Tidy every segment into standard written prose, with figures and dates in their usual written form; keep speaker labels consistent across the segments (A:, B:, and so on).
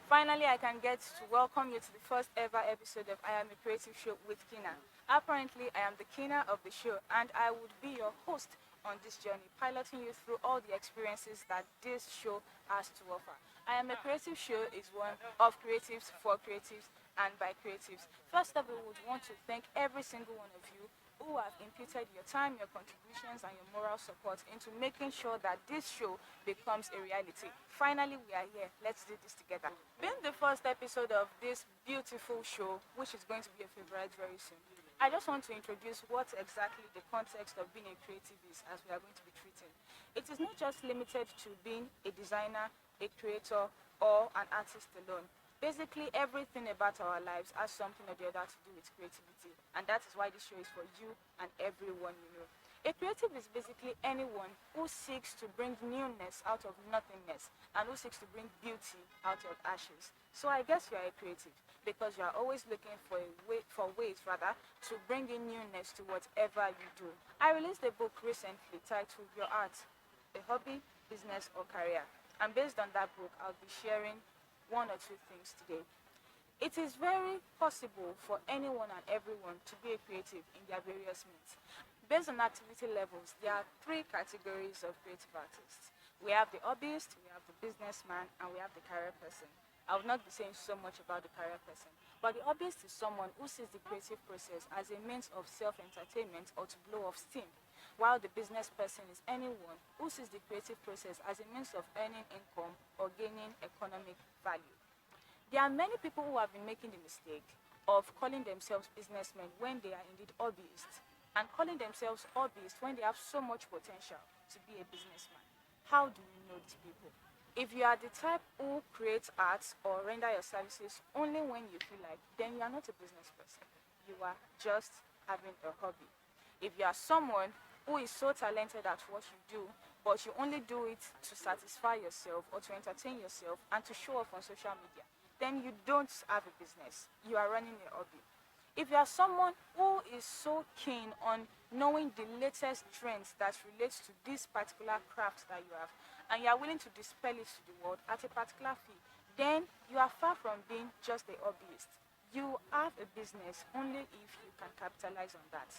A: Finally, I can get to welcome you to the first ever episode of I Am a Creative Show with Kina. Apparently, I am the Kina of the show, and I would be your host on this journey, piloting you through all the experiences that this show has to offer. I Am a Creative Show is one of creatives for creatives and by creatives. First of all, we would want to thank every single one of you who have imputed your time, your contributions, and your moral support into making sure that this show becomes a reality. Finally, we are here. Let's do this together. Being the first episode of this beautiful show, which is going to be a favorite very soon, I just want to introduce what exactly the context of being a creative is as we are going to be treating. It is not just limited to being a designer, a creator, or an artist alone. Basically, everything about our lives has something or the other to do with creativity, and that is why this show is for you and everyone you know. A creative is basically anyone who seeks to bring newness out of nothingness and who seeks to bring beauty out of ashes. So I guess you are a creative because you are always looking for ways rather to bring in newness to whatever you do. I released a book recently titled Your Art, a Hobby, Business or Career. And based on that book, I'll be sharing one or two things today. It is very possible for anyone and everyone to be a creative in their various means. Based on activity levels, there are three categories of creative artists. We have the hobbyist, we have the businessman, and we have the career person. I will not be saying so much about the career person, but the hobbyist is someone who sees the creative process as a means of self-entertainment or to blow off steam, while the business person is anyone who sees the creative process as a means of earning income or gaining economic value. There are many people who have been making the mistake of calling themselves businessmen when they are indeed hobbyists, and calling themselves hobbyists when they have so much potential to be a businessman. How do you know these people? If you are the type who creates arts or render your services only when you feel like, then you are not a business person. You are just having a hobby. If you are someone who is so talented at what you do, but you only do it to satisfy yourself or to entertain yourself and to show off on social media, then you don't have a business. You are running a hobby. If you are someone who is so keen on knowing the latest trends that relates to this particular craft that you have, and you are willing to dispel it to the world at a particular fee, then you are far from being just a hobbyist. You have a business only if you can capitalize on that.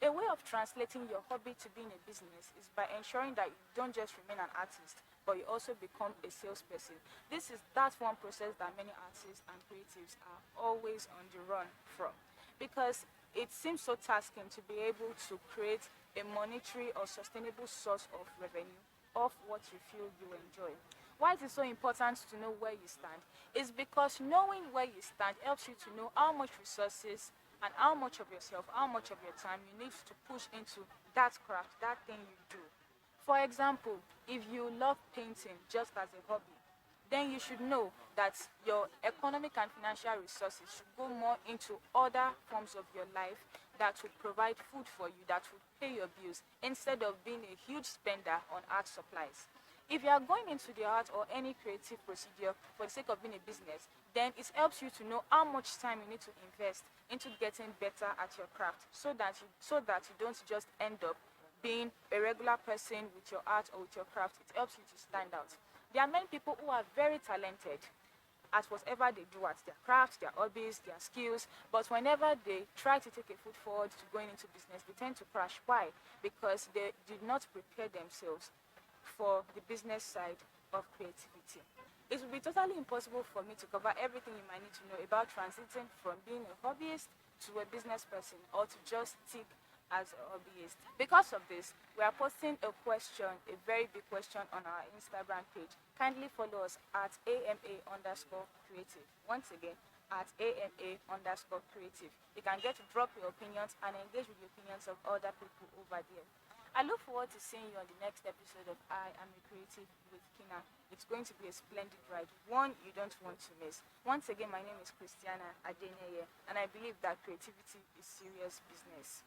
A: A way of translating your hobby to being a business is by ensuring that you don't just remain an artist, but you also become a salesperson. This is that one process that many artists and creatives are always on the run from, because it seems so tasking to be able to create a monetary or sustainable source of revenue of what you feel you enjoy. Why it is so important to know where you stand is because knowing where you stand helps you to know how much resources and how much of yourself, how much of your time you need to push into that craft, that thing you do. For example, if you love painting just as a hobby, then you should know that your economic and financial resources should go more into other forms of your life that would provide food for you, that would pay your bills, instead of being a huge spender on art supplies. If you are going into the art or any creative procedure for the sake of being a business, then it helps you to know how much time you need to invest into getting better at your craft, so that you don't just end up being a regular person with your art or with your craft. It helps you to stand out. There are many people who are very talented at whatever they do, at their craft, their hobbies, their skills, but whenever they try to take a foot forward to going into business, they tend to crash. Why? Because they did not prepare themselves for the business side of creativity. It would be totally impossible for me to cover everything you might need to know about transiting from being a hobbyist to a business person, or to just stick as a hobbyist. Because of this, we are posting a question, a very big question, on our Instagram page. Kindly follow us at AMA_creative. Once again, at AMA_creative. You can get to drop your opinions and engage with the opinions of other people over there. I look forward to seeing you on the next episode of I Am a Creative with Kina. It's going to be a splendid ride, one you don't want to miss. Once again, my name is Christiana Adeneye, and I believe that creativity is serious business.